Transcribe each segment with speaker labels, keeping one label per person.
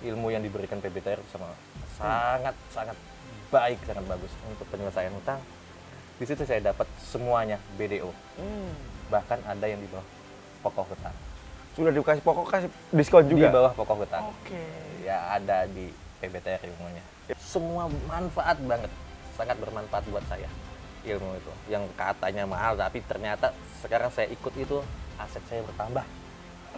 Speaker 1: ilmu yang diberikan PBTR sama sangat baik, sangat bagus untuk penyelesaian utang. Di situ saya dapat semuanya BDO. Bahkan ada yang di bawah pokok hutang.
Speaker 2: Sudah dikasih pokok, kasih diskon juga?
Speaker 1: Di bawah pokok hutang.
Speaker 2: Oke.
Speaker 1: Ya ada di PBTR ilmunya. Semua manfaat banget, sangat bermanfaat buat saya ilmu itu. Yang katanya mahal tapi ternyata sekarang saya ikut itu aset saya bertambah.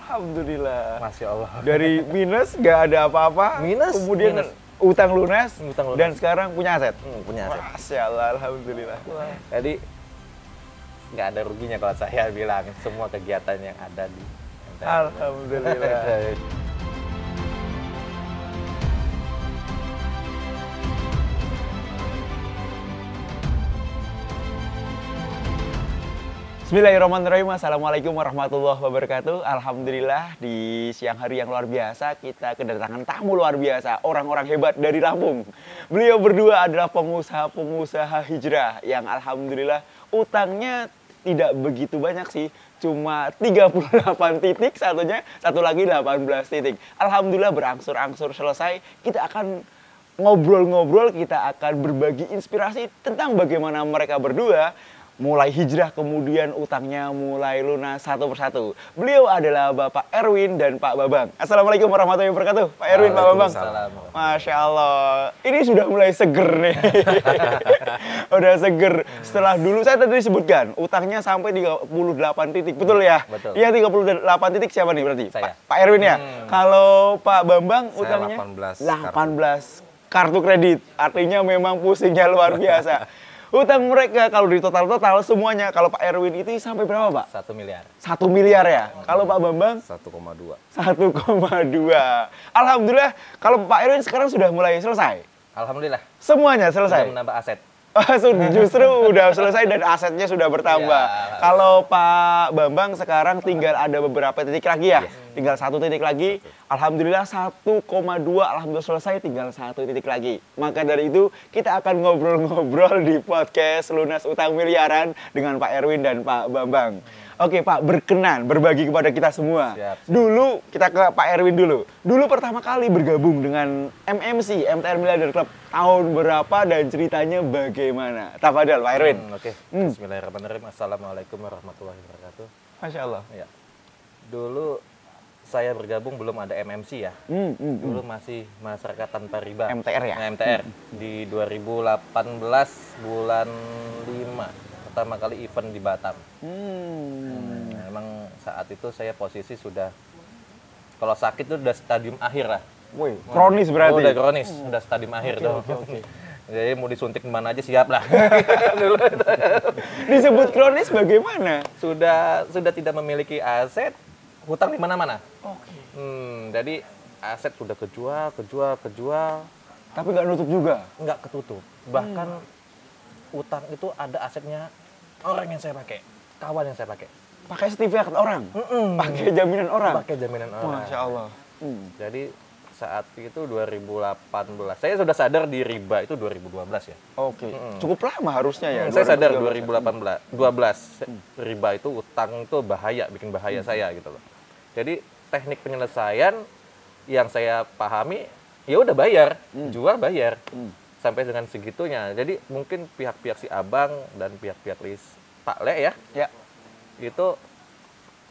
Speaker 2: Alhamdulillah.
Speaker 1: Masya Allah.
Speaker 2: Dari minus nggak ada apa-apa, kemudian
Speaker 1: minus.
Speaker 2: utang lunas,
Speaker 1: Utang lunas.
Speaker 2: dan sekarang punya aset.
Speaker 1: Punya aset.
Speaker 2: Masya Allah, alhamdulillah.
Speaker 1: Jadi nggak ada ruginya kalau saya bilang semua kegiatan yang ada di MTR.
Speaker 2: Alhamdulillah. Bismillahirrahmanirrahim. Assalamualaikum warahmatullahi wabarakatuh. Alhamdulillah di siang hari yang luar biasa kita kedatangan tamu luar biasa, orang-orang hebat dari Lampung. Beliau berdua adalah pengusaha-pengusaha hijrah yang alhamdulillah utangnya tidak begitu banyak sih, cuma 38 titik, satu lagi 18 titik. Alhamdulillah berangsur-angsur selesai. Kita akan ngobrol-ngobrol, kita akan berbagi inspirasi tentang bagaimana mereka berdua mulai hijrah, kemudian utangnya mulai lunas satu persatu. Beliau adalah Bapak Erwin dan Pak Bambang. Assalamualaikum warahmatullahi wabarakatuh. Pak Erwin, Pak Bambang. Masya Allah. Ini sudah mulai seger nih. Udah seger. Setelah dulu saya tadi sebutkan, utangnya sampai 38 titik. Betul ya?
Speaker 1: Betul.
Speaker 2: Iya, 38 titik siapa nih berarti?
Speaker 1: Saya.
Speaker 2: Pak Erwin ya? Kalau Pak Bambang
Speaker 3: Saya
Speaker 2: utangnya?
Speaker 3: 18
Speaker 2: kartu kredit. Artinya memang pusingnya luar biasa. Utang mereka kalau di total semuanya, kalau Pak Erwin itu sampai berapa, Pak?
Speaker 1: 1 miliar.
Speaker 2: 1 miliar ya. Kalau Pak Bambang?
Speaker 3: 1,2.
Speaker 2: 1,2. Alhamdulillah, kalau Pak Erwin sekarang sudah mulai selesai.
Speaker 1: Alhamdulillah.
Speaker 2: Semuanya selesai.
Speaker 1: Sudah menambah aset.
Speaker 2: Justru udah selesai dan asetnya sudah bertambah.
Speaker 1: Ya.
Speaker 2: Kalau Pak Bambang sekarang tinggal ada beberapa titik lagi ya. Tinggal 1 titik lagi. Alhamdulillah 1,2 alhamdulillah selesai, tinggal 1 titik lagi. Maka dari itu kita akan ngobrol-ngobrol di podcast Lunas Utang Miliaran dengan Pak Erwin dan Pak Bambang. Oke Pak, berkenan berbagi kepada kita semua.
Speaker 1: Siap.
Speaker 2: Dulu kita ke Pak Erwin dulu. Dulu pertama kali bergabung dengan MMC, MTR Miliarder Club, tahun berapa dan ceritanya bagaimana? Tafadhal Pak Erwin.
Speaker 1: Oke. Bismillahirrahmanirrahim. Assalamualaikum warahmatullahi wabarakatuh.
Speaker 2: Masya Allah.
Speaker 1: Ya. Dulu saya bergabung belum ada MMC ya. Dulu masih masyarakat tanpa riba.
Speaker 2: MTR ya?
Speaker 1: Nah, MTR di 2018 bulan 5 pertama kali event di Batam. Memang saat itu saya posisi sudah, kalau sakit itu udah stadium akhir lah.
Speaker 2: Wih, kronis berarti?
Speaker 1: Udah kronis, udah stadium akhir tuh.
Speaker 2: Oke.
Speaker 1: Jadi mau disuntik mana aja siap lah.
Speaker 2: Disebut kronis bagaimana?
Speaker 1: Sudah tidak memiliki aset, hutang di mana-mana.
Speaker 2: Oke.
Speaker 1: Jadi aset sudah kejual.
Speaker 2: Tapi nggak nutup juga?
Speaker 1: Nggak ketutup. Bahkan utang itu ada asetnya orang yang saya pakai, kawan yang saya pakai.
Speaker 2: Pakai sertifikat orang? Pakai jaminan orang?
Speaker 1: Pakai jaminan orang.
Speaker 2: Masya Allah.
Speaker 1: Jadi saat itu 2018, saya sudah sadar di riba itu 2012 ya.
Speaker 2: Oke, cukup lama harusnya ya?
Speaker 1: Saya sadar 2012 riba itu utang itu bahaya, bikin bahaya saya gitu loh. Jadi teknik penyelesaian yang saya pahami, ya udah bayar, jual bayar. Sampai dengan segitunya. Jadi mungkin pihak-pihak si Abang dan pihak-pihak Pak Le ya, itu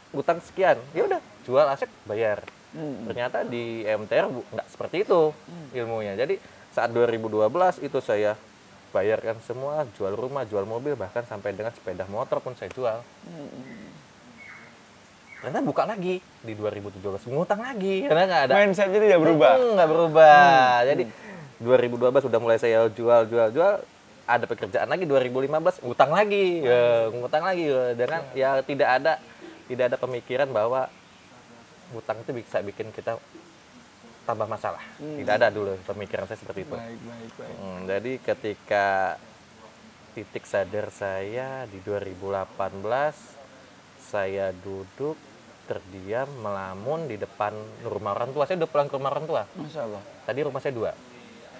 Speaker 1: utang sekian, ya udah jual aset bayar. Ternyata di MTR nggak seperti itu ilmunya. Jadi saat 2012 itu saya bayarkan semua, jual rumah, jual mobil, bahkan sampai dengan sepeda motor pun saya jual. Ternyata buka lagi di 2017, ngutang lagi karena nggak ada.
Speaker 2: Mindsetnya tidak berubah?
Speaker 1: Nggak berubah. Jadi 2012 sudah mulai saya jual, ada pekerjaan lagi 2015 ngutang lagi, dengan ya tidak ada pemikiran bahwa hutang itu bisa bikin kita tambah masalah. Tidak ada dulu pemikiran saya seperti itu.
Speaker 2: Baik.
Speaker 1: Jadi ketika titik sadar saya di 2018, saya duduk terdiam melamun di depan rumah orang tua. Saya udah pulang ke rumah orang tua.
Speaker 2: Masya Allah.
Speaker 1: Tadi rumah saya 2.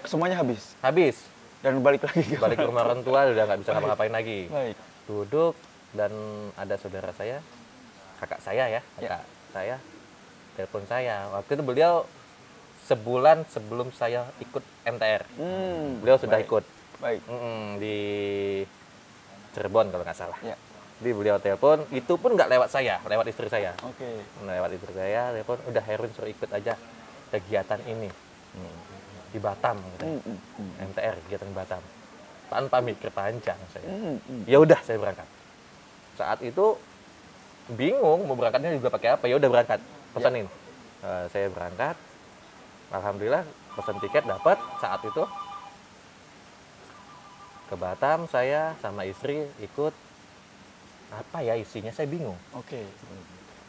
Speaker 2: Semuanya habis?
Speaker 1: Habis.
Speaker 2: Dan balik lagi ke
Speaker 1: rumah orang tua, udah nggak bisa ngapa-ngapain lagi.
Speaker 2: Baik.
Speaker 1: Duduk dan ada saudara saya, kakak saya, telepon saya. Waktu itu beliau sebulan sebelum saya ikut MTR. Beliau sudah
Speaker 2: baik.
Speaker 1: ikut
Speaker 2: Baik.
Speaker 1: di Cirebon kalau nggak salah.
Speaker 2: Ya.
Speaker 1: Jadi beliau telepon, itu pun nggak lewat saya, lewat istri saya.
Speaker 2: Oke.
Speaker 1: Lewat istri saya, telepon, udah Herwin suruh ikut aja kegiatan ini di Batam, gitu. MTR kegiatan Batam. Tanpa mikir panjang saya. Ya udah saya berangkat. Saat itu bingung mau berangkatnya juga pakai apa, ya udah berangkat, pesanin. Saya berangkat, alhamdulillah pesan tiket dapat saat itu. Ke Batam saya sama istri ikut. Apa ya isinya saya bingung.
Speaker 2: Oke.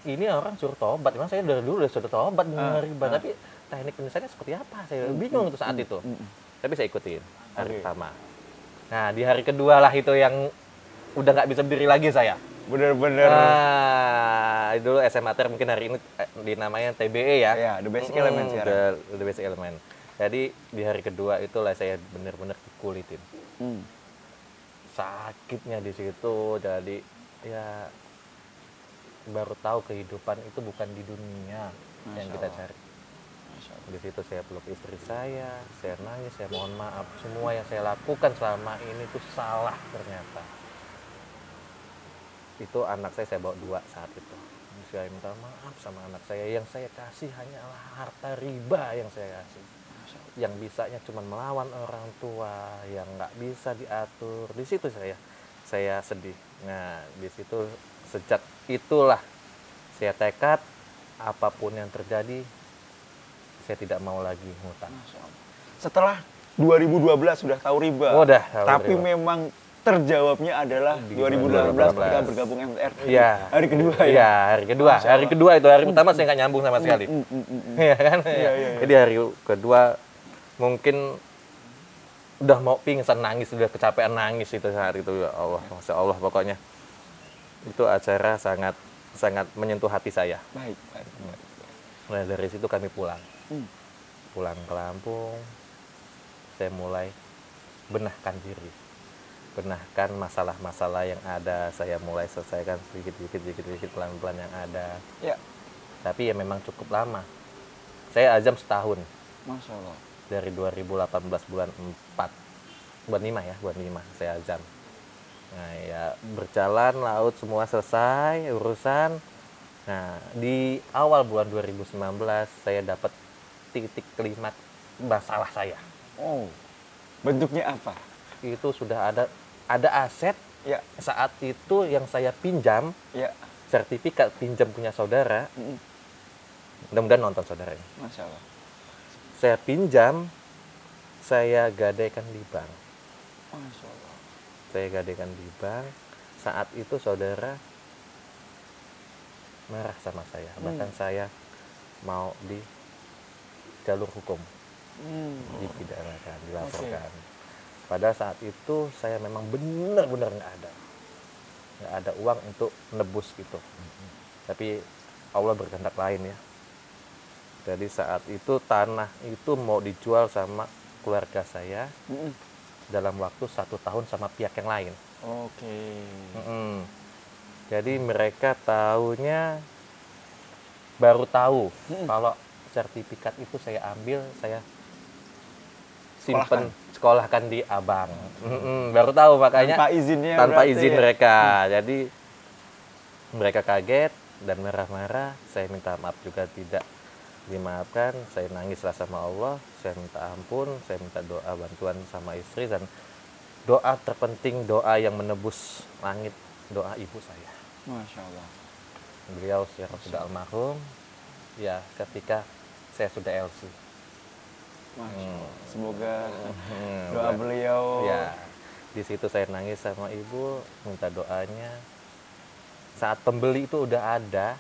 Speaker 1: Ini orang suruh tobat, memang saya dari dulu sudah tobat riba, tapi teknik penyelesaiannya seperti apa? Saya bingung tuh saat itu. Tapi saya ikutin hari pertama. Nah di hari kedua lah itu yang udah nggak bisa berdiri lagi saya.
Speaker 2: Bener-bener.
Speaker 1: Nah, dulu SMA Ter mungkin hari ini dinamanya TBE ya.
Speaker 2: Ya, The Basic Element sekarang.
Speaker 1: The Basic Element. Jadi di hari kedua itulah saya benar-benar dikulitin. Sakitnya di situ, jadi ya baru tahu kehidupan itu bukan di dunia yang kita cari. Di situ saya peluk istri saya nangis, saya mohon maaf semua yang saya lakukan selama ini itu salah ternyata. Itu anak saya bawa 2 saat itu. Saya minta maaf sama anak saya, yang saya kasih hanyalah harta riba yang saya kasih. Yang bisanya cuma melawan orang tua, yang nggak bisa diatur. Di situ saya sedih. Nah, di situ sejak itulah saya tekad apapun yang terjadi saya tidak mau lagi ngutang.
Speaker 2: Setelah 2012 sudah tahu riba.
Speaker 1: Udah,
Speaker 2: tapi
Speaker 1: riba.
Speaker 2: memang terjawabnya adalah 2018 ketika bergabung MTR.
Speaker 1: Iya.
Speaker 2: Hari kedua ya.
Speaker 1: Iya, hari kedua. Hari kedua itu hari pertama saya nggak nyambung sama sekali. Iya kan?
Speaker 2: Iya.
Speaker 1: Jadi hari kedua mungkin udah mau pingsan, nangis, udah kecapean nangis itu saat itu. Ya Allah, Masya Allah pokoknya. Itu acara sangat menyentuh hati saya.
Speaker 2: Baik.
Speaker 1: Nah, dari situ kami pulang. Pulang ke Lampung, saya mulai benahkan diri. Benahkan masalah-masalah yang ada, saya mulai selesaikan sedikit pelan-pelan yang ada.
Speaker 2: Ya.
Speaker 1: Tapi ya memang cukup lama. Saya azam setahun.
Speaker 2: Masya Allah.
Speaker 1: Dari 2018 bulan 4. Bulan 5 saya azam. Nah ya berjalan laut semua selesai urusan. Nah di awal bulan 2019 saya dapat titik klimaks masalah saya.
Speaker 2: Oh, bentuknya apa?
Speaker 1: Itu sudah ada aset
Speaker 2: Ya.
Speaker 1: saat itu yang saya pinjam,
Speaker 2: Ya.
Speaker 1: sertifikat pinjam punya saudara. Mudah-mudahan nonton saudara ini.
Speaker 2: Masya Allah.
Speaker 1: Saya pinjam, saya gadaikan di bank.
Speaker 2: Masya Allah.
Speaker 1: Saya gadaikan di bank. Saat itu saudara marah sama saya, bahkan saya mau di jalur hukum, dipidanakan, dilaporkan. Pada saat itu saya memang benar-benar nggak ada uang untuk nebus gitu. Tapi Allah berkehendak lain ya. Jadi saat itu tanah itu mau dijual sama keluarga saya dalam waktu 1 tahun sama pihak yang lain.
Speaker 2: Oke.
Speaker 1: Jadi mereka baru tahu kalau sertifikat itu saya ambil, saya simpen, sekolahkan di abang. Baru tahu makanya
Speaker 2: Tanpa izinnya.
Speaker 1: tanpa
Speaker 2: berarti
Speaker 1: izin
Speaker 2: ya?
Speaker 1: mereka. Jadi mereka kaget dan marah-marah. Saya minta maaf juga tidak dimaafkan. Saya nangislah sama Allah. Saya minta ampun. Saya minta doa bantuan sama istri, dan doa terpenting, doa yang menebus langit, doa ibu saya.
Speaker 2: Masya Allah.
Speaker 1: Beliau sekarang sudah almarhum. Ya, ketika saya sudah LC.
Speaker 2: Masya Allah. Semoga doa beliau.
Speaker 1: Ya, di situ saya nangis sama ibu, minta doanya. Saat pembeli itu udah ada,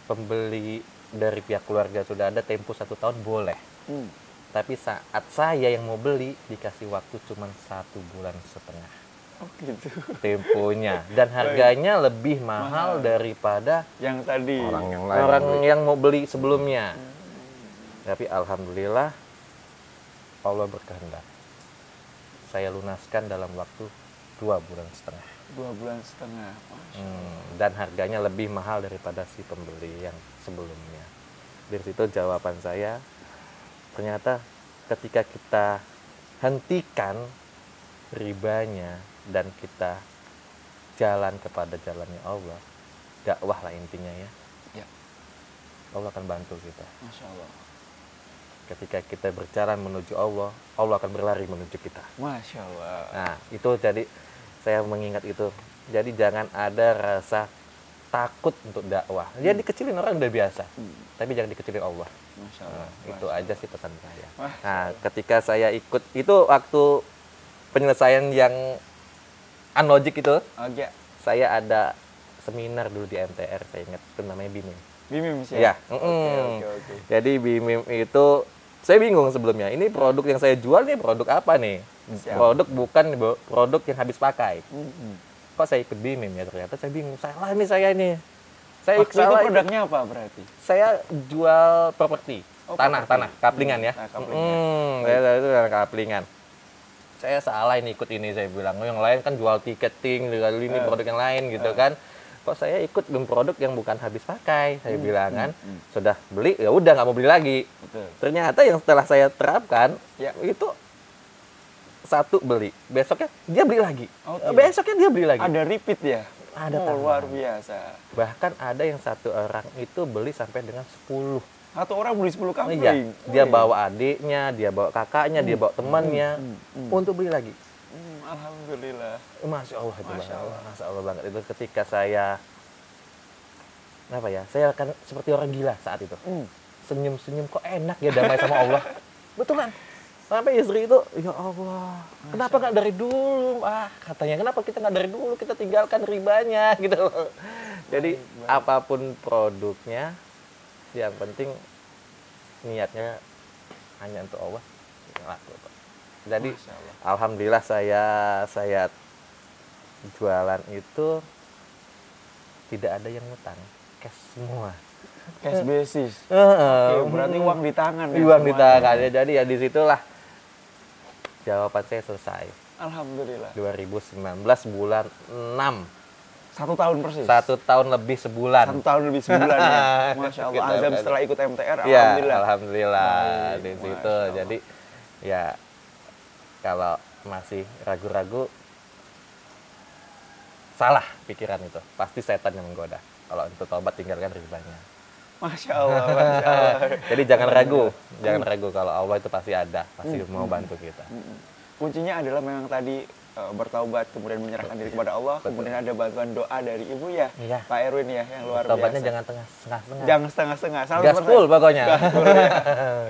Speaker 1: pembeli dari pihak keluarga sudah ada, tempo 1 tahun boleh. Tapi saat saya yang mau beli, dikasih waktu cuma 1,5 bulan.
Speaker 2: Oh gitu.
Speaker 1: Temponya, dan harganya lebih mahal daripada
Speaker 2: Yang tadi.
Speaker 1: orang yang mau beli sebelumnya. Tapi alhamdulillah Allah berkehendak. Saya lunaskan dalam waktu 2,5 bulan.
Speaker 2: 2,5 bulan. Masya Allah.
Speaker 1: Dan harganya lebih mahal daripada si pembeli yang sebelumnya. Dari situ jawaban saya, ternyata ketika kita hentikan ribanya dan kita jalan kepada jalannya Allah, dakwah lah intinya ya,
Speaker 2: Ya.
Speaker 1: Allah akan bantu kita.
Speaker 2: Masya Allah.
Speaker 1: Ketika kita berjalan menuju Allah, Allah akan berlari menuju kita.
Speaker 2: Masya Allah.
Speaker 1: Nah, itu jadi saya mengingat itu. Jadi jangan ada rasa takut untuk dakwah. Dia dikecilin orang udah biasa, tapi jangan dikecilin Allah.
Speaker 2: Masya
Speaker 1: Nah,
Speaker 2: Allah.
Speaker 1: itu aja sih pesan saya.
Speaker 2: Masya
Speaker 1: Nah, ketika saya ikut itu waktu penyelesaian yang unlogic itu,
Speaker 2: Oke.
Speaker 1: saya ada seminar dulu di MTR, saya ingat itu namanya BIMIM.
Speaker 2: Bimim sih.
Speaker 1: Iya.
Speaker 2: Oke.
Speaker 1: Jadi BIMIM itu saya bingung sebelumnya. Ini produk yang saya jual nih produk apa nih?
Speaker 2: Siap.
Speaker 1: Produk bukan produk yang habis pakai.
Speaker 2: Mm-mm.
Speaker 1: Kok saya ikut BIMIM ya? Ternyata saya bingung. Salah nih saya ini. Saya
Speaker 2: Waktu itu
Speaker 1: salah.
Speaker 2: produknya apa berarti?
Speaker 1: Saya jual properti.
Speaker 2: Oh,
Speaker 1: Tanah,
Speaker 2: properti.
Speaker 1: kaplingan ya.
Speaker 2: Nah, kaplingan.
Speaker 1: Saya itu tanah kaplingan. Saya salah ini ikut ini, saya bilang. Oh, yang lain kan jual tiketing, lalu ini produk yang lain gitu kan. Kok saya ikut produk yang bukan habis pakai, saya bilang kan. Sudah beli, ya udah nggak mau beli lagi.
Speaker 2: Betul.
Speaker 1: Ternyata yang setelah saya terapkan,
Speaker 2: Ya.
Speaker 1: itu satu beli, besoknya dia beli lagi.
Speaker 2: Oke.
Speaker 1: Besoknya dia beli lagi.
Speaker 2: Ada repeat ya?
Speaker 1: Ada
Speaker 2: Oh,
Speaker 1: tambahan.
Speaker 2: luar biasa.
Speaker 1: Bahkan ada yang satu orang itu beli sampai dengan 10.
Speaker 2: Satu orang beli 10 kapling.
Speaker 1: Iya, dia
Speaker 2: Wih.
Speaker 1: bawa adiknya, dia bawa kakaknya, dia bawa temannya untuk beli lagi.
Speaker 2: Alhamdulillah.
Speaker 1: Masya Allah itu
Speaker 2: Masya
Speaker 1: banget.
Speaker 2: Allah.
Speaker 1: Masya Allah banget itu ketika saya apa ya? Saya akan seperti orang gila saat itu. Senyum-senyum kok enak ya damai sama Allah. Betulan. Sampai istri itu, ya Allah, kenapa nggak dari dulu? Katanya kenapa kita nggak dari dulu? Kita tinggalkan ribanya gitu. Jadi apapun produknya, yang penting niatnya hanya untuk Allah. Laku. Jadi
Speaker 2: Masya Allah.
Speaker 1: alhamdulillah saya jualan itu tidak ada yang ngutang, cash semua.
Speaker 2: Cash basis.
Speaker 1: Heeh,
Speaker 2: Oke, berarti uang di tangan ya.
Speaker 1: uang di
Speaker 2: semuanya.
Speaker 1: tangan ya. Jadi ya disitulah jawaban saya selesai.
Speaker 2: Alhamdulillah.
Speaker 1: 2019 bulan 6.
Speaker 2: 1 tahun persis.
Speaker 1: 1 tahun lebih sebulan.
Speaker 2: 1 tahun lebih sebulan ya. Masya Allah.
Speaker 1: Kita-
Speaker 2: Azam setelah ikut MTR,
Speaker 1: Iya,
Speaker 2: alhamdulillah.
Speaker 1: alhamdulillah
Speaker 2: Baik,
Speaker 1: di
Speaker 2: Masya
Speaker 1: situ.
Speaker 2: Allah.
Speaker 1: Jadi ya kalau masih ragu-ragu salah pikiran itu. Pasti setan yang menggoda. Kalau untuk tobat tinggalkan ribanya.
Speaker 2: Masya Allah, Masya Allah.
Speaker 1: Jadi jangan ragu, jangan ragu kalau Allah itu pasti ada, pasti mau bantu kita.
Speaker 2: Kuncinya adalah memang tadi bertaubat, kemudian menyerahkan diri kepada Allah, kemudian ada bantuan doa dari Ibu ya,
Speaker 1: Iya.
Speaker 2: Pak Erwin ya, yang luar
Speaker 1: Tobatnya
Speaker 2: biasa.
Speaker 1: jangan setengah-setengah.
Speaker 2: Jangan setengah-setengah, 100%.
Speaker 1: Gaspol pokoknya.
Speaker 2: Gaspol, ya.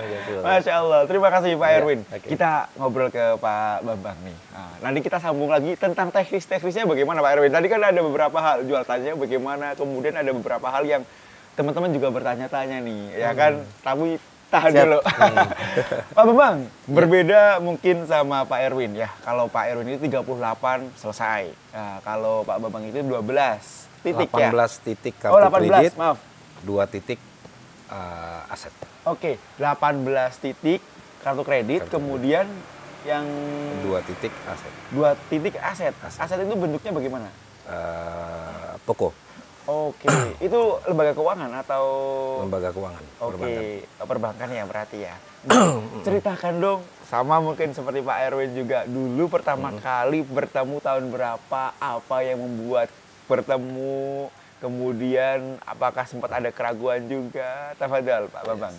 Speaker 1: Gaspol.
Speaker 2: Masya Allah, terima kasih Pak
Speaker 1: Iya,
Speaker 2: Erwin.
Speaker 1: oke.
Speaker 2: Kita ngobrol ke Pak Bambang nih. Nah, nanti kita sambung lagi tentang teknis-teknisnya bagaimana Pak Erwin. Tadi kan ada beberapa hal, jual tanya bagaimana, kemudian ada beberapa hal yang teman-teman juga bertanya-tanya nih, ya kan? Tapi tahan
Speaker 1: Siap.
Speaker 2: dulu. Pak Bambang, berbeda mungkin sama Pak Erwin ya. Kalau Pak Erwin itu 38 selesai. Nah, kalau Pak Bambang itu 12 titik
Speaker 3: 18
Speaker 2: ya.
Speaker 3: titik
Speaker 2: Oh,
Speaker 3: kartu
Speaker 2: 18,
Speaker 3: kredit,
Speaker 2: maaf.
Speaker 3: 2 titik aset.
Speaker 2: Oke, 18 titik kartu kredit,
Speaker 3: Kartu
Speaker 2: kemudian yang
Speaker 3: 2 titik aset.
Speaker 2: 2 titik aset.
Speaker 3: Aset.
Speaker 2: Aset itu bentuknya bagaimana?
Speaker 3: Toko,
Speaker 2: Oke, itu lembaga keuangan atau
Speaker 3: lembaga keuangan, perbankan.
Speaker 2: Oke, perbankan ya berarti ya. Nah, ceritakan dong, sama mungkin seperti Pak Erwin juga dulu pertama kali bertemu tahun berapa, apa yang membuat bertemu, kemudian apakah sempat ada keraguan juga? Tafadhal Pak Bambang.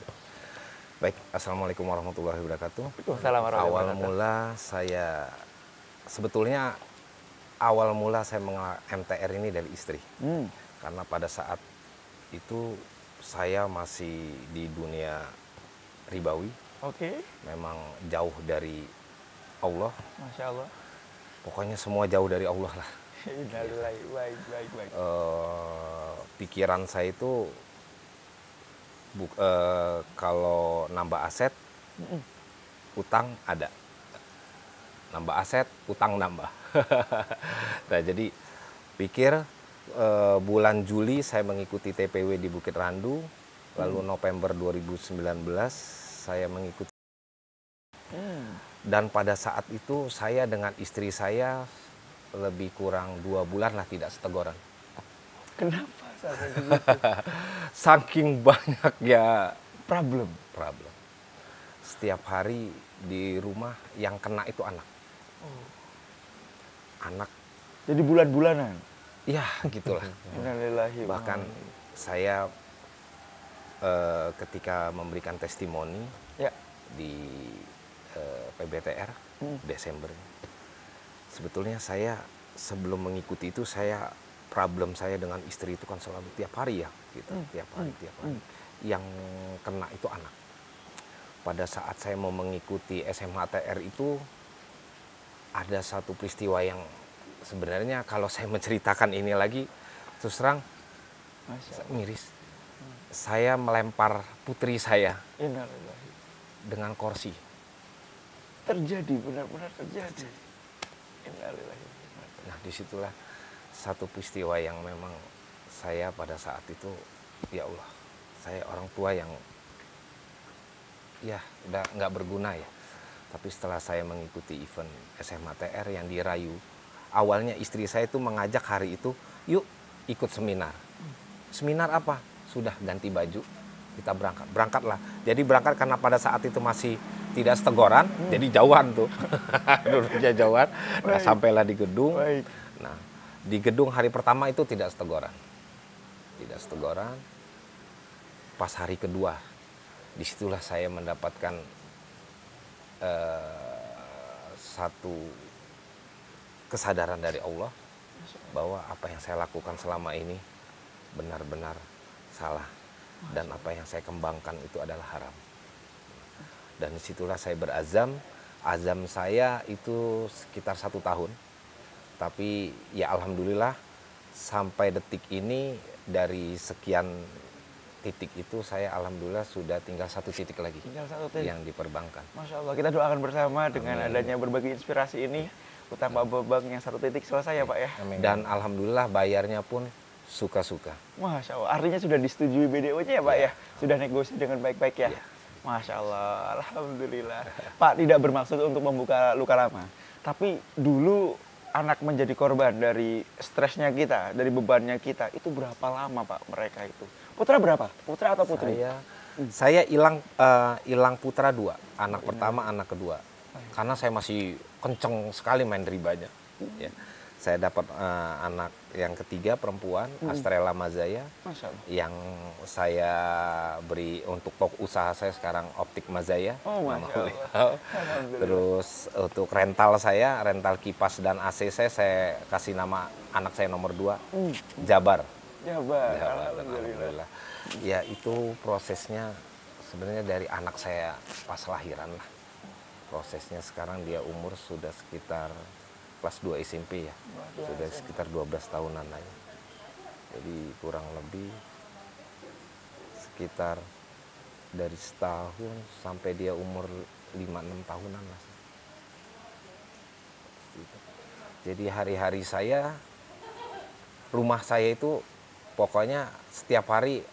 Speaker 3: Baik, Assalamualaikum warahmatullahi wabarakatuh.
Speaker 2: Waalaikumsalam warahmatullahi
Speaker 3: Awal mula saya, sebetulnya awal mula saya mengenal MTR ini dari istri. Karena pada saat itu saya masih di dunia ribawi,
Speaker 2: Oke,
Speaker 3: memang jauh dari Allah.
Speaker 2: Masya Allah.
Speaker 3: Pokoknya semua jauh dari Allah lah.
Speaker 2: Innalillahi, baik.
Speaker 3: Pikiran saya itu kalau nambah aset, utang ada. Nambah aset, utang nambah. Nah, jadi pikir bulan Juli saya mengikuti TPW di Bukit Randu, lalu November 2019 saya mengikuti. Dan pada saat itu saya dengan istri saya lebih kurang 2 bulan lah tidak seteguran.
Speaker 2: Kenapa sampai begitu?
Speaker 3: Saking banyaknya
Speaker 2: Problem.
Speaker 3: problem. Setiap hari di rumah yang kena itu anak. Anak,
Speaker 2: Jadi bulan-bulanan.
Speaker 3: ya gitulah.
Speaker 2: Innalillahi wa
Speaker 3: Bahkan saya ketika memberikan testimoni
Speaker 2: ya.
Speaker 3: di PBTR Desember, sebetulnya saya sebelum mengikuti itu problem saya dengan istri itu kan selalu tiap hari ya, gitu, tiap hari. Yang kena itu anak. Pada saat saya mau mengikuti SMHTR itu ada satu peristiwa yang sebenarnya kalau saya menceritakan ini lagi terus terang miris. Saya melempar putri saya
Speaker 2: Innalillahi.
Speaker 3: dengan kursi.
Speaker 2: Terjadi, benar-benar terjadi. Innalillahi.
Speaker 3: Nah, disitulah satu peristiwa yang memang saya pada saat itu, ya Allah, saya orang tua yang ya udah nggak berguna ya. Tapi setelah saya mengikuti event SMHTR yang dirayu, awalnya istri saya itu mengajak hari itu, yuk ikut seminar. Seminar apa? Sudah ganti baju, kita berangkat. Berangkatlah. Jadi berangkat karena pada saat itu masih tidak setegoran, jadi jauhan tuh. Duduknya jauhan. Nah, sampailah di gedung.
Speaker 2: Baik.
Speaker 3: Nah, di gedung hari pertama itu tidak setegoran. Tidak setegoran. Pas hari kedua, disitulah saya mendapatkan satu kesadaran dari Allah bahwa apa yang saya lakukan selama ini benar-benar salah dan apa yang saya kembangkan itu adalah haram. Dan disitulah saya berazam. Azam saya itu sekitar 1 tahun. Tapi ya alhamdulillah sampai detik ini dari sekian titik itu saya alhamdulillah sudah tinggal 1 titik lagi.
Speaker 2: Tinggal 1 titik
Speaker 3: yang diperbankan.
Speaker 2: Masya Allah, kita doakan bersama dengan adanya berbagi inspirasi ini. Utang Pak Bambang yang 1 titik selesai ya Pak ya.
Speaker 1: Amin.
Speaker 3: Dan alhamdulillah bayarnya pun suka-suka.
Speaker 2: Masya Allah, artinya sudah disetujui BDO-nya ya Pak ya? Sudah negosiasi dengan baik-baik ya?
Speaker 3: Ya.
Speaker 2: Masya Allah, alhamdulillah. Pak tidak bermaksud untuk membuka luka lama. Tapi dulu anak menjadi korban dari stresnya kita, dari bebannya kita, itu berapa lama Pak mereka itu? Putra berapa? Putra atau putri?
Speaker 3: Saya hilang putra 2, anak pertama, anak kedua. Karena saya masih kenceng sekali main ribanya. Ya. Saya dapat anak yang ketiga perempuan, Astrella Mazaya,
Speaker 2: Masya Allah.
Speaker 3: yang saya beri untuk toko usaha saya sekarang Optik Mazaya.
Speaker 2: Oh,
Speaker 3: nama
Speaker 2: Masya
Speaker 3: beliau.
Speaker 2: Alhamdulillah.
Speaker 3: Terus untuk rental kipas dan AC saya kasih nama anak saya nomor 2, Jabar.
Speaker 2: Jabar,
Speaker 3: Jabar,
Speaker 2: alhamdulillah.
Speaker 3: Ya itu prosesnya sebenarnya dari anak saya pas lahiran lah. Prosesnya sekarang dia umur sudah sekitar kelas 2 SMP ya. Sudah sekitar 12 tahunan aja. Jadi kurang lebih sekitar dari setahun sampai dia umur 5-6 tahunan lah. Jadi hari-hari saya, rumah saya itu pokoknya setiap hari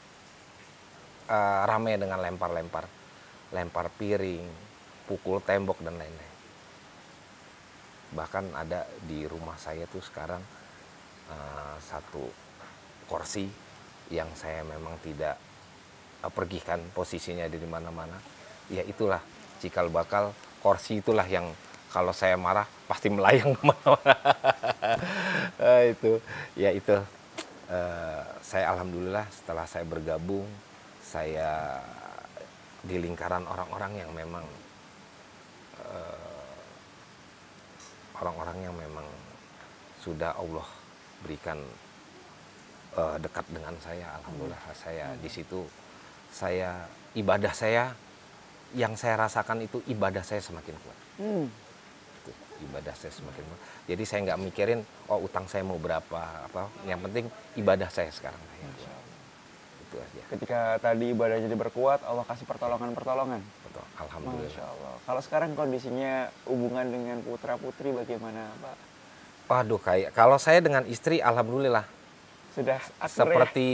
Speaker 3: ramai dengan lempar-lempar. Lempar piring, pukul tembok dan lain-lain. Bahkan ada di rumah saya tuh sekarang satu kursi yang saya memang tidak pergikan posisinya di mana-mana. Ya itulah cikal bakal kursi itulah yang kalau saya marah pasti melayang kemana-mana. Itu saya alhamdulillah setelah saya bergabung, saya di lingkaran orang-orang yang memang orang-orang yang memang sudah Allah berikan dekat dengan saya. Alhamdulillah saya di situ, ibadah saya yang saya rasakan itu ibadah saya semakin kuat. Itu, ibadah saya semakin kuat. Jadi saya nggak mikirin utang saya mau berapa apa. Yang penting ibadah saya sekarang yang kuat. Itu aja.
Speaker 2: Ketika tadi ibadahnya diperkuat, Allah kasih pertolongan-pertolongan.
Speaker 3: Betul. Alhamdulillah.
Speaker 2: Masya Allah. Kalau sekarang kondisinya hubungan dengan putra putri bagaimana Pak?
Speaker 3: Waduh, kalau saya dengan istri alhamdulillah
Speaker 2: Sudah akur
Speaker 3: seperti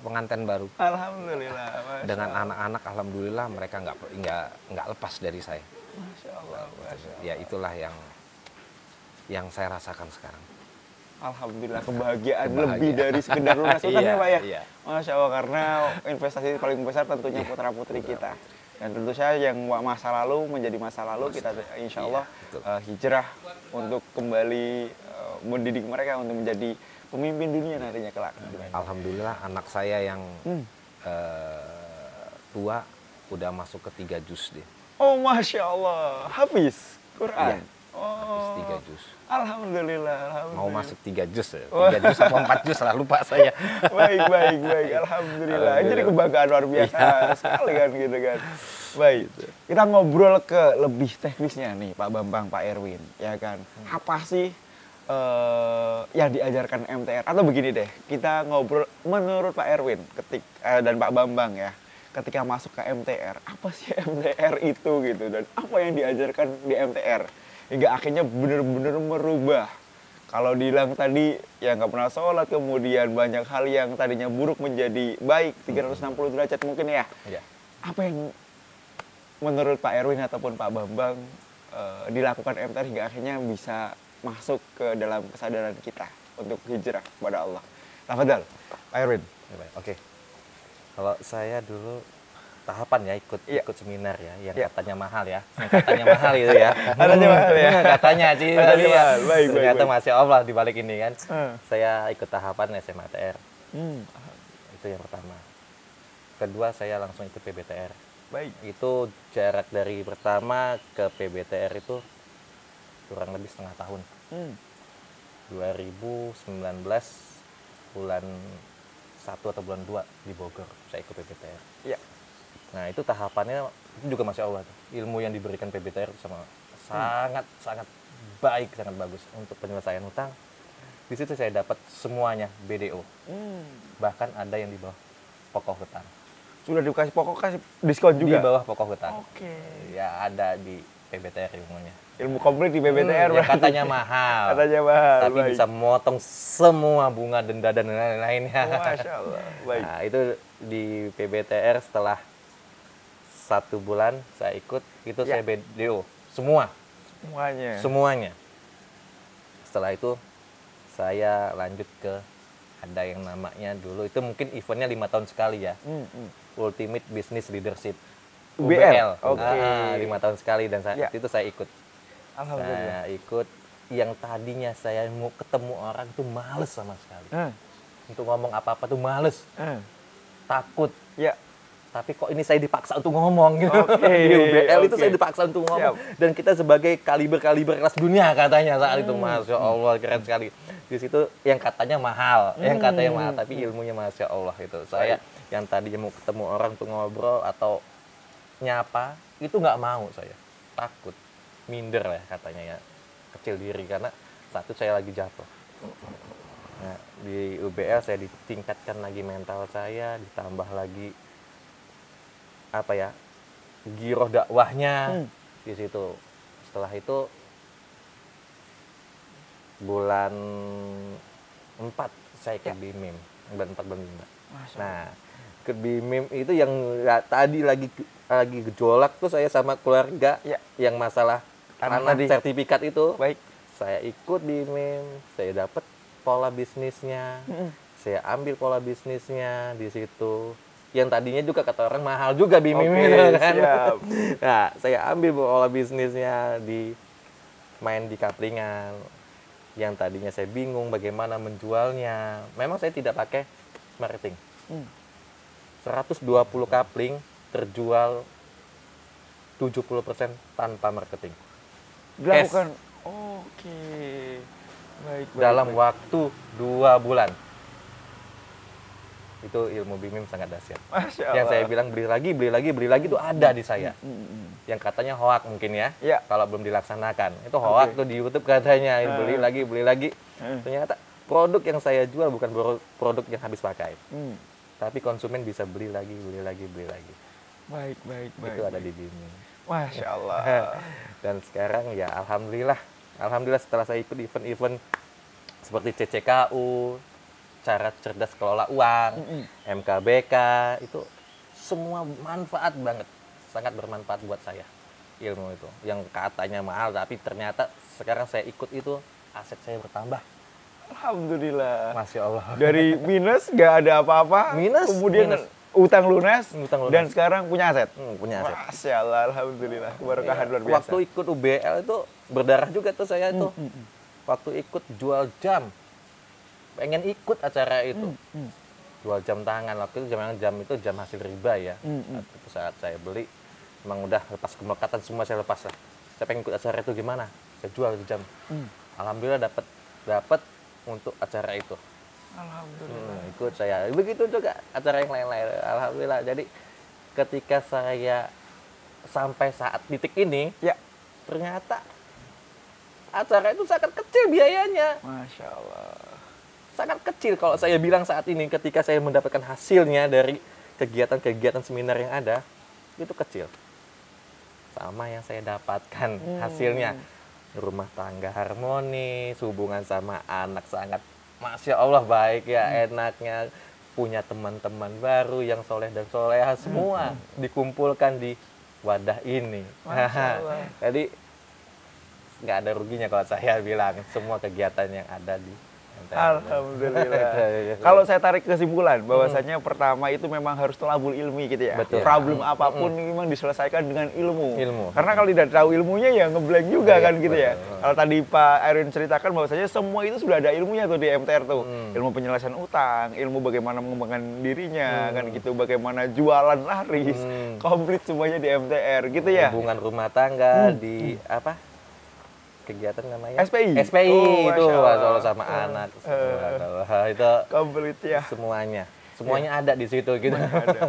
Speaker 3: pengantin baru.
Speaker 2: Alhamdulillah. Masya
Speaker 3: Dengan
Speaker 2: Allah.
Speaker 3: anak-anak alhamdulillah mereka nggak lepas dari saya.
Speaker 2: Masya Allah. Masya Allah.
Speaker 3: Ya itulah yang saya rasakan sekarang.
Speaker 2: Alhamdulillah kebahagiaan
Speaker 3: Kebahagiaan.
Speaker 2: lebih dari sekedar lunas utang ya
Speaker 3: Iya,
Speaker 2: Pak ya.
Speaker 3: iya.
Speaker 2: Masya Allah, karena investasi paling besar tentunya putra putri kita. Dan tentu saja yang masa lalu menjadi masa lalu, kita insya Allah
Speaker 3: betul.
Speaker 2: hijrah untuk kembali mendidik mereka untuk menjadi pemimpin dunia nantinya kelak.
Speaker 3: Alhamdulillah anak saya yang tua udah masuk ke 3 juz deh.
Speaker 2: Oh Masya Allah, Hafiz Quran.
Speaker 3: Iya, Habis 3 juz.
Speaker 2: Alhamdulillah, alhamdulillah.
Speaker 3: Mau masuk 3 juz ya. 3 juz apa 4 juz lah, lupa saya.
Speaker 2: Baik, baik, baik. Alhamdulillah. Jadi kebanggaan luar biasa sekali kan gitu kan. Baik. Kita ngobrol ke lebih teknisnya nih Pak Bambang, Pak Erwin, ya kan. Apa sih yang diajarkan MTR? Atau begini deh, kita ngobrol menurut Pak Erwin dan Pak Bambang ya. Ketika masuk ke MTR, apa sih MTR itu gitu, dan apa yang diajarkan di MTR hingga akhirnya benar-benar merubah. Kalau dibilang tadi ya nggak pernah sholat, kemudian banyak hal yang tadinya buruk menjadi baik 360 derajat mungkin ya.
Speaker 3: Iya.
Speaker 2: Apa yang menurut Pak Erwin ataupun Pak Bambang dilakukan MTR hingga akhirnya bisa masuk ke dalam kesadaran kita untuk hijrah kepada Allah? Tafadhal, Pak Erwin.
Speaker 1: Oke. Kalau saya dulu tahapan ya ikut seminar ya yang
Speaker 2: Iya.
Speaker 1: katanya mahal ya. Yang katanya mahal itu ya.
Speaker 2: Katanya mahal ya.
Speaker 1: Katanya sih.
Speaker 2: Katanya
Speaker 1: tapi ya,
Speaker 2: mahal. Baik, baik,
Speaker 1: ternyata
Speaker 2: baik.
Speaker 1: Masya Allah di balik ini kan.
Speaker 2: Hmm.
Speaker 1: Saya ikut tahapan SMATR.
Speaker 2: Hmm,
Speaker 1: Itu yang pertama. Kedua saya langsung ikut PBTR.
Speaker 2: baik.
Speaker 1: Itu jarak dari pertama ke PBTR itu kurang lebih setengah tahun.
Speaker 2: Hmm.
Speaker 1: 2019 bulan 1 atau bulan 2 di Bogor saya ikut PBTR.
Speaker 2: Ya.
Speaker 1: Nah itu tahapannya itu juga Masya Allah tuh. Ilmu yang diberikan PBTR sama sangat baik, sangat bagus untuk penyelesaian hutang. Di situ saya dapat semuanya BDO,
Speaker 2: Hmm.
Speaker 1: bahkan ada yang di bawah pokok hutang.
Speaker 2: Sudah dikasih pokok, kasih diskon
Speaker 1: Di
Speaker 2: juga.
Speaker 1: bawah pokok hutang.
Speaker 2: Oke.
Speaker 1: Ya ada di PBTR ilmunya.
Speaker 2: Ilmu komplit di PBTR
Speaker 1: Ya,
Speaker 2: berarti.
Speaker 1: katanya mahal.
Speaker 2: Katanya mahal.
Speaker 1: Tapi
Speaker 2: baik.
Speaker 1: bisa memotong semua bunga denda dan lain-lainnya.
Speaker 2: Masya Allah. Baik.
Speaker 1: Nah, itu di PBTR setelah 1 bulan saya ikut, itu
Speaker 2: Ya.
Speaker 1: saya BDO. Semuanya.
Speaker 2: Semuanya.
Speaker 1: Setelah itu saya lanjut ke ada yang namanya dulu, itu mungkin eventnya 5 tahun sekali ya. Ultimate Business Leadership.
Speaker 2: UBL. Oke.
Speaker 1: 5 tahun sekali dan
Speaker 2: Ya.
Speaker 1: itu saya ikut.
Speaker 2: Alhamdulillah.
Speaker 1: Saya ikut yang tadinya saya mau ketemu orang tuh males sama sekali. Untuk ngomong apa-apa tuh males, takut.
Speaker 2: Ya.
Speaker 1: Tapi kok ini saya dipaksa untuk ngomong gitu.
Speaker 2: Oke,
Speaker 1: Di UBL itu
Speaker 2: oke.
Speaker 1: saya dipaksa untuk ngomong.
Speaker 2: Siap.
Speaker 1: Dan kita sebagai kaliber-kaliber kelas dunia katanya saat itu. Masya Allah, keren sekali. Di situ yang katanya mahal, tapi ilmunya Masya Allah itu. Saya yang tadinya mau ketemu orang untuk ngobrol atau nyapa, itu nggak mau saya. Takut, minder lah katanya ya. Kecil diri, karena satu saya lagi jatuh. Nah, di UBL saya ditingkatkan lagi mental saya, ditambah lagi apa ya, giroh dakwahnya di situ. Setelah itu bulan 4 saya ke BIMIM, bulan 4 bulan 5. Nah, ke BIMIM itu yang tadi lagi gejolak tuh saya sama keluarga
Speaker 2: Ya.
Speaker 1: yang masalah
Speaker 2: Tanah
Speaker 1: tanah
Speaker 2: tadi.
Speaker 1: sertifikat itu.
Speaker 2: Baik.
Speaker 1: Saya ikut BIMIM, saya dapat pola bisnisnya. Saya ambil pola bisnisnya di situ. Yang tadinya juga kata orang mahal juga BIMIM
Speaker 2: Oke,
Speaker 1: itu kan.
Speaker 2: siap.
Speaker 1: Nah, saya ambil pola bisnisnya main di kaplingan. Yang tadinya saya bingung bagaimana menjualnya. Memang saya tidak pakai marketing. 120 kapling terjual 70% tanpa marketing.
Speaker 2: Dilakukan. Oke. Baik, baik.
Speaker 1: Dalam
Speaker 2: baik.
Speaker 1: waktu 2 bulan. Itu ilmu BIMIM sangat dahsyat.
Speaker 2: Masya Allah.
Speaker 1: Yang saya bilang beli lagi itu ada di saya. Yang katanya hoak mungkin ya,
Speaker 2: Ya.
Speaker 1: kalau belum dilaksanakan. Itu hoak tuh di YouTube katanya, beli lagi. Ternyata produk yang saya jual bukan produk yang habis pakai. Tapi konsumen bisa beli lagi.
Speaker 2: Baik, baik, baik.
Speaker 1: Itu ada di BIMIM.
Speaker 2: Masya Allah.
Speaker 1: Dan sekarang ya alhamdulillah setelah saya ikut event-event seperti CCKU, cara cerdas kelola uang, MKBK, itu semua manfaat banget, sangat bermanfaat buat saya ilmu itu. Yang katanya mahal tapi ternyata sekarang saya ikut itu aset saya bertambah.
Speaker 2: Alhamdulillah.
Speaker 1: Masya Allah.
Speaker 2: Dari minus nggak ada apa-apa,
Speaker 1: Minus,
Speaker 2: kemudian
Speaker 1: minus.
Speaker 2: utang lunas,
Speaker 1: Utang lunas.
Speaker 2: dan sekarang punya aset.
Speaker 1: Punya aset.
Speaker 2: Masya Allah, alhamdulillah. Keberkahan luar biasa.
Speaker 1: Waktu ikut UBL itu berdarah juga tuh saya tuh. Waktu ikut jual jam. Pengen ikut acara itu. Jual jam tangan. Waktu itu jam itu jam hasil riba ya. Itu saat saya beli, emang udah lepas kemelekatan semua saya lepas lah. Saya pengen ikut acara itu gimana? Saya jual itu jam. Alhamdulillah dapat untuk acara itu.
Speaker 2: Alhamdulillah.
Speaker 1: Ikut saya. Begitu juga acara yang lain-lain. Alhamdulillah. Jadi ketika saya sampai saat titik ini,
Speaker 2: Ya.
Speaker 1: ternyata acara itu sangat kecil biayanya.
Speaker 2: Masya Allah.
Speaker 1: Sangat kecil kalau saya bilang saat ini ketika saya mendapatkan hasilnya dari kegiatan-kegiatan seminar yang ada, itu kecil. Sama yang saya dapatkan hasilnya. Rumah tangga harmonis, hubungan sama anak sangat Masya Allah baik ya, enaknya, punya teman-teman baru yang soleh dan soleha, semua dikumpulkan di wadah ini.
Speaker 2: Masya Allah.
Speaker 1: Jadi nggak ada ruginya kalau saya bilang semua kegiatan yang ada di MTR.
Speaker 2: Alhamdulillah. Kalau saya tarik kesimpulan bahwasanya pertama itu memang harus tolabul ilmi gitu ya.
Speaker 1: Betul.
Speaker 2: Problem apapun memang diselesaikan dengan ilmu.
Speaker 1: Ilmu.
Speaker 2: Karena kalau tidak tahu ilmunya ya ngeblank juga
Speaker 1: Iya,
Speaker 2: kan gitu ya.
Speaker 1: betul.
Speaker 2: Kalau tadi Pak Erwin ceritakan bahwasanya semua itu sudah ada ilmunya tuh di MTR tuh. Ilmu penyelesaian utang, ilmu bagaimana mengembangkan dirinya kan gitu, bagaimana jualan laris, komplit semuanya di MTR gitu ya.
Speaker 1: Hubungan rumah tangga di apa? Kegiatan namanya
Speaker 2: SPI.
Speaker 1: SPI
Speaker 2: Oh,
Speaker 1: itu
Speaker 2: Masya Allah.
Speaker 1: kalau sama anak itu
Speaker 2: Komplit ya.
Speaker 1: semuanya ada di situ gitu.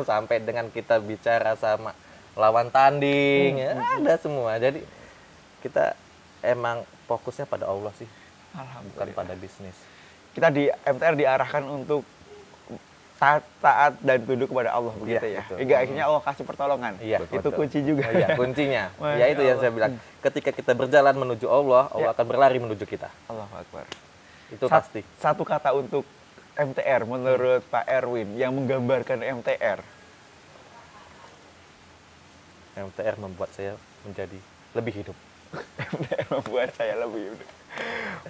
Speaker 1: Sampai dengan kita bicara sama lawan tanding ya, ada semua. Jadi kita emang fokusnya pada Allah sih, bukan pada bisnis.
Speaker 2: Kita di MTR diarahkan untuk taat dan tunduk kepada Allah begitu
Speaker 1: Iya,
Speaker 2: ya.
Speaker 1: betul.
Speaker 2: Hingga akhirnya Allah kasih pertolongan.
Speaker 1: Iya,
Speaker 2: Itu
Speaker 1: betul.
Speaker 2: kunci juga.
Speaker 1: Iya, kuncinya.
Speaker 2: Masya
Speaker 1: Ya itu yang saya
Speaker 2: Allah.
Speaker 1: bilang. Ketika kita berjalan menuju Allah, Allah
Speaker 2: Ya.
Speaker 1: akan berlari menuju kita.
Speaker 2: Allahu Akbar.
Speaker 1: Itu pasti.
Speaker 2: Satu kata untuk MTR menurut Pak Erwin yang menggambarkan MTR.
Speaker 1: MTR membuat saya menjadi lebih hidup.
Speaker 2: MTR membuat saya lebih udah.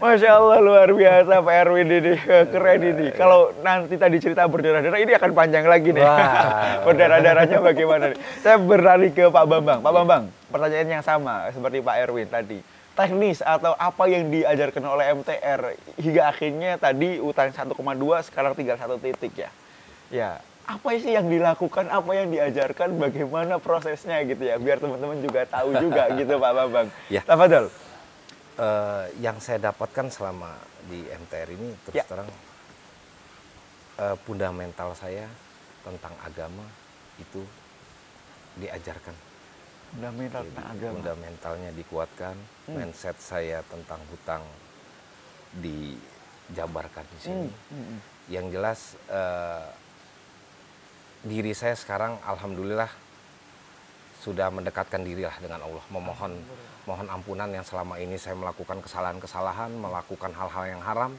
Speaker 2: Masya Allah luar biasa Pak Erwin ini, keren ini. Kalau nanti tadi cerita berdarah-darah ini akan panjang lagi nih.
Speaker 1: Wah.
Speaker 2: Berdarah-darahnya bagaimana nih? Saya beralih ke Pak Bambang. Pak Bambang, pertanyaan yang sama seperti Pak Erwin tadi. Teknis atau apa yang diajarkan oleh MTR hingga akhirnya tadi utang 1,2 sekarang tinggal 1 titik ya. Ya, apa sih yang dilakukan, apa yang diajarkan, bagaimana prosesnya gitu ya, biar teman-teman juga tahu juga gitu Pak Bambang.
Speaker 3: Ya.
Speaker 2: Tafadhol.
Speaker 3: Yang saya dapatkan selama di MTR ini terus
Speaker 2: Ya.
Speaker 3: terang fundamental saya tentang agama itu diajarkan.
Speaker 2: Fundamental
Speaker 3: Jadi,
Speaker 2: tentang agama.
Speaker 3: fundamentalnya dikuatkan, mindset saya tentang hutang dijabarkan di sini. Yang jelas diri saya sekarang alhamdulillah sudah mendekatkan diri lah dengan Allah, mohon ampunan yang selama ini saya melakukan kesalahan-kesalahan, melakukan hal-hal yang haram.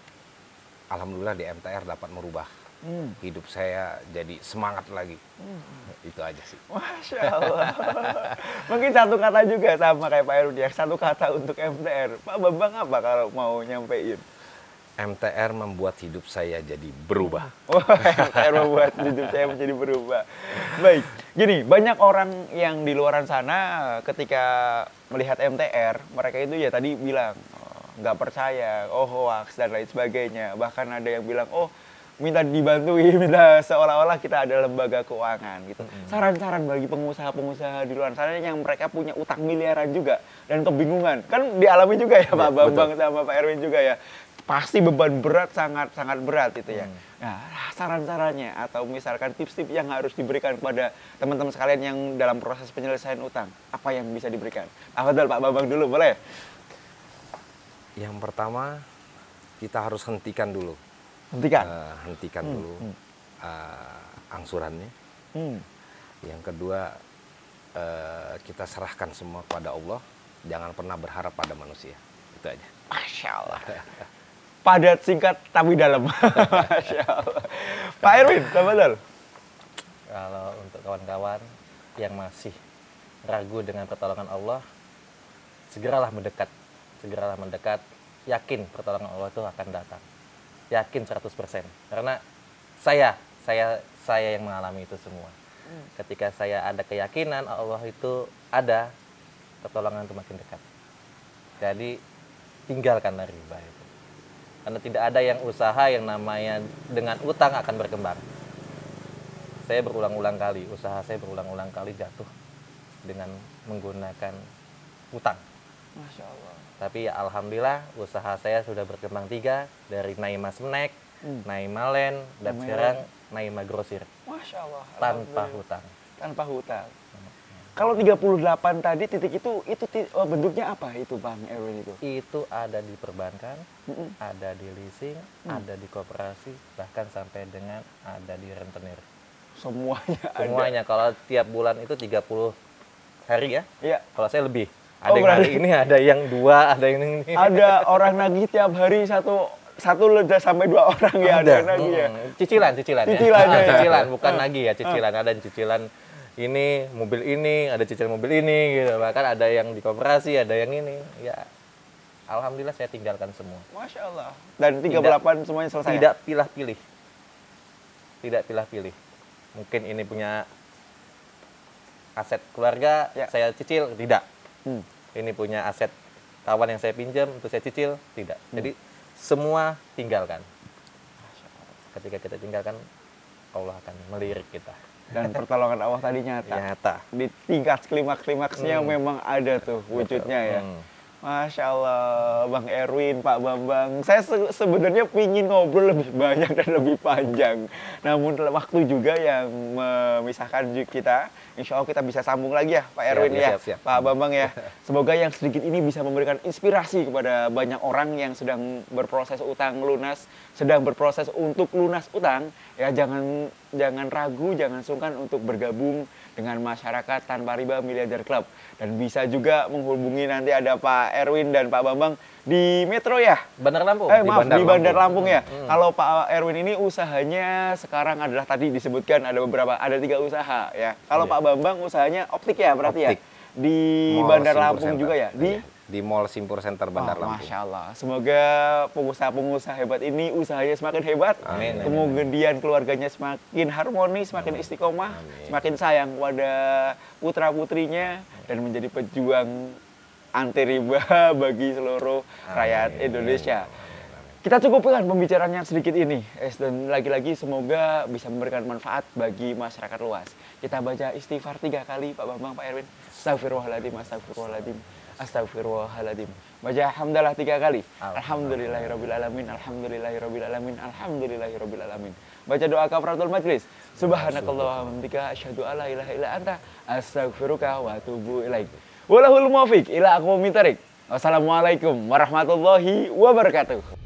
Speaker 3: Alhamdulillah di MTR dapat merubah hidup saya jadi semangat lagi. Itu aja sih.
Speaker 2: Masya Allah. Mungkin satu kata juga sama kayak Pak Erwin ya, satu kata untuk MTR. Pak Bambang apa kalau mau nyampein?
Speaker 3: MTR membuat hidup saya jadi berubah.
Speaker 2: Wah, MTR membuat hidup saya menjadi berubah. Baik, gini, banyak orang yang di luaran sana ketika melihat MTR, mereka itu ya tadi bilang, oh, nggak percaya, oh hoax, dan lain sebagainya. Bahkan ada yang bilang, oh minta dibantuin, minta seolah-olah kita ada lembaga keuangan gitu. Saran-saran bagi pengusaha-pengusaha di luar sana yang mereka punya utang miliaran juga dan kebingungan. Kan dialami juga ya Pak Bambang sama Pak Erwin juga ya. Pasti beban berat, sangat berat itu ya. Nah, saran-sarannya atau misalkan tips-tips yang harus diberikan kepada teman-teman sekalian yang dalam proses penyelesaian utang, apa yang bisa diberikan? Afdal Pak Bambang dulu, boleh?
Speaker 3: Yang pertama, kita harus hentikan dulu.
Speaker 2: Hentikan.
Speaker 3: Angsurannya. Yang kedua, kita serahkan semua kepada Allah. Jangan pernah berharap pada manusia. Itu aja.
Speaker 2: Masya Allah. Padat, singkat, tapi dalam. Masya Allah. Pak Erwin, tafadhol.
Speaker 1: Kalau untuk kawan-kawan yang masih ragu dengan pertolongan Allah, segeralah mendekat. Yakin pertolongan Allah itu akan datang. yakin 100%. Karena saya yang mengalami itu semua. Ketika saya ada keyakinan Allah itu ada, pertolongan itu makin dekat. Jadi tinggalkanlah riba itu. Karena tidak ada yang usaha yang namanya dengan utang akan berkembang. Saya berulang-ulang kali, usaha saya berulang-ulang kali jatuh dengan menggunakan utang.
Speaker 2: Masya Allah.
Speaker 1: Tapi ya alhamdulillah usaha saya sudah berkembang 3 dari Naima Snack, Naima Land, dan
Speaker 2: Naima
Speaker 1: sekarang Naima Grosir
Speaker 2: Masya Allah.
Speaker 1: tanpa
Speaker 2: Alhamdulillah.
Speaker 1: hutang.
Speaker 2: Tanpa hutang. Kalau 38 tadi titik itu bentuknya apa itu Bang Erwin itu?
Speaker 1: Itu ada di perbankan, ada di leasing, ada di koperasi, bahkan sampai dengan ada di rentenir.
Speaker 2: Semuanya ada.
Speaker 1: Semuanya kalau tiap bulan itu 30 hari ya.
Speaker 2: Iya.
Speaker 1: Kalau saya lebih. Ada
Speaker 2: Oh,
Speaker 1: yang hari ini, ada yang 2, ada yang ini.
Speaker 2: Ada orang nagih tiap hari satu ledah sampai 2 orang ya ada yang nagih ya.
Speaker 1: Cicilan ya.
Speaker 2: Cicilan ya.
Speaker 1: Cicilan, bukan nagih ya, cicilan. Ada yang cicilan ini, mobil ini, ada cicilan mobil ini gitu. Bahkan ada yang di koperasi, ada yang ini. Ya. Alhamdulillah saya tinggalkan semua.
Speaker 2: Masya Allah. Dan 38 semuanya selesai.
Speaker 1: Tidak pilih-pilih. Tidak pilih-pilih. Mungkin ini punya aset keluarga,
Speaker 2: Ya.
Speaker 1: saya cicil, tidak.
Speaker 2: Hmm.
Speaker 1: Ini punya aset kawan yang saya pinjam, untuk saya cicil, tidak. Jadi semua tinggalkan. Ketika kita tinggalkan, Allah akan melirik kita.
Speaker 2: Dan pertolongan Allah tadi nyata.
Speaker 1: Nyata.
Speaker 2: Di tingkat klimaks-klimaksnya memang ada tuh wujudnya ya. Masya Allah, Bang Erwin, Pak Bambang. Saya sebenarnya pingin ngobrol lebih banyak dan lebih panjang. Namun waktu juga yang memisahkan kita. Insya Allah kita bisa sambung lagi ya Pak Erwin ya,
Speaker 1: siap.
Speaker 2: Pak Bambang ya. Semoga yang sedikit ini bisa memberikan inspirasi kepada banyak orang yang sedang berproses utang lunas, sedang berproses untuk lunas utang. Ya jangan ragu, jangan sungkan untuk bergabung dengan masyarakat tanpa riba Miliarder Club. Dan bisa juga menghubungi nanti ada Pak Erwin dan Pak Bambang di Metro ya?
Speaker 1: Bandar Lampung.
Speaker 2: Di Bandar Lampung ya. Kalau Pak Erwin ini usahanya sekarang adalah tadi disebutkan ada 3 usaha ya. Kalau Pak Bambang usahanya optik ya berarti
Speaker 3: Optik.
Speaker 2: ya? Di
Speaker 3: Mall
Speaker 2: Bandar
Speaker 3: Simpur
Speaker 2: Lampung
Speaker 3: Center.
Speaker 2: juga ya?
Speaker 3: Di Mall Simpur Center Bandar Lampung.
Speaker 2: Masya Allah. Semoga pengusaha-pengusaha hebat ini usahanya semakin hebat.
Speaker 1: Amin.
Speaker 2: Kemudian keluarganya semakin harmonis, semakin istiqomah, semakin sayang kepada putra-putrinya dan menjadi pejuang anti riba bagi seluruh rakyat Indonesia. Kita cukupkan pembicaraannya sedikit ini. Dan lagi-lagi semoga bisa memberikan manfaat bagi masyarakat luas. Kita baca istighfar 3 kali Pak Bambang, Pak Erwin. Astagfirullahaladzim, astagfirullahaladzim. Astagfirullahaladzim. Baca hamdalah 3 kali. Alhamdulillahirrabbilalamin. Alhamdulillahirrabbilalamin. Alhamdulillahirrabbilalamin. Baca doa kafaratul majlis. Subhanakallah wa bihamdika asyhadu alla ilaha illa anta astaghfiruka wa atubu ilaik. Walahul muwaffiq ila aqwamit thoriq. Wassalamualaikum warahmatullahi wabarakatuh.